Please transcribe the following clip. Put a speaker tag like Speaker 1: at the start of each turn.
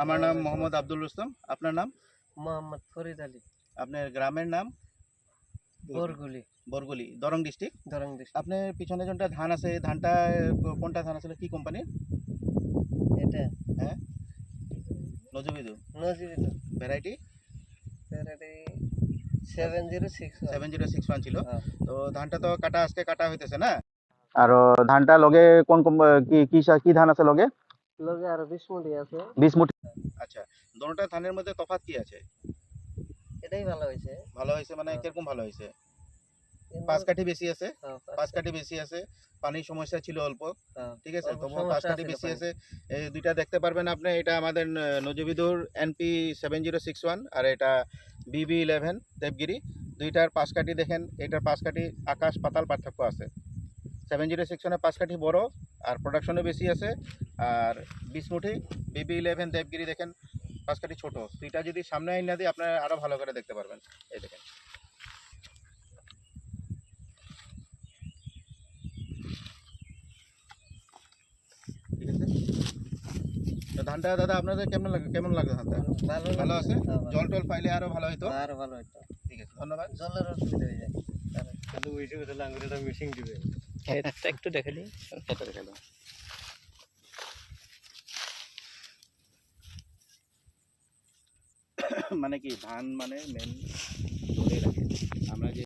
Speaker 1: আমার নাম মোহাম্মদ আব্দুল রুস্তম। আপনার নাম?
Speaker 2: মোহাম্মদ ফরিদ আলী।
Speaker 1: আপনার গ্রামের নাম?
Speaker 2: বরগুলি।
Speaker 1: বরগুলি, দরং ডিস্ট্রিক্ট।
Speaker 2: দরং ডিস্ট্রিক্ট।
Speaker 1: আপনার পিছনে যেটা ধান আছে, ধানটা কোনটা ধান আছে, কি কোম্পানির?
Speaker 2: এটা
Speaker 1: হ্যাঁ, নজুবিদু।
Speaker 2: নজিবিত
Speaker 1: ভ্যারাইটি
Speaker 2: ভ্যারাইটি 7061।
Speaker 1: 7061 ছিল।
Speaker 2: হ্যাঁ।
Speaker 1: তো ধানটা তো আজকে কাটা হইতেছে না? আর ধানটা লগে কোন কি ধান আছে লগে?
Speaker 2: লগে আরো 20 মুঠি আছে।
Speaker 1: 20 মুঠি। আচ্ছা, দোনোটা ধানের মধ্যে তফাৎ কি আছে?
Speaker 2: এটাই ভালো হয়েছে।
Speaker 1: ভালো হয়েছে মানে
Speaker 2: হ্যাঁ।
Speaker 1: কিরকম ভালো হয়েছে?
Speaker 2: কিন্তু
Speaker 1: 5 কাঠি বেশি আছে।
Speaker 2: হ্যাঁ,
Speaker 1: 5 কাঠি বেশি আছে। পানির সমস্যা ছিল অল্প।
Speaker 2: হ্যাঁ,
Speaker 1: ঠিক আছে,
Speaker 2: অল্প
Speaker 1: তবুও 5
Speaker 2: সমস্যা
Speaker 1: কাঠি
Speaker 2: ছিল
Speaker 1: বেশি
Speaker 2: পানির।
Speaker 1: আছে। এই দুইটা দেখতে পারবেন আপনি। এটা আমাদের নজবিদুর NP 7061 আর এটা BB11 দেবগিরি। দুইটার 5 কাঠি দেখেন, এটার 5 কাঠি আকাশ পাতাল পার্থক্য আছে। 7061 5 কাঠি বড় আর প্রোডাকশনও বেশি আছে। আর 20 মুঠি BB11 দেবগিরি দেখেন 5 কাঠি ছোট। দুইটা যদি সামনে আইনা দিই আপনারা আরো ভালো করে দেখতে পারবেন। এই দেখেন। ঠিক আছে, তো ধানটা দাদা আপনাদের কেমন লাগে ধানটা? ভালো আছে? জল টল পাইলে আরো ভালো হইতো।
Speaker 2: আরো ভালো হতো।
Speaker 1: ঠিক আছে, ধন্যবাদ।
Speaker 2: জলের অসুবিধা হয়ে যায়। তাহলে ওই হিসেবে লাঙ্গুরেটা মিশিং দিবে। ক্ষেতটা একটু দেখে দিই।
Speaker 1: খেতে দেখে দাও। মানে কি ধান মানে মেন ধরে রাখে আমরা যে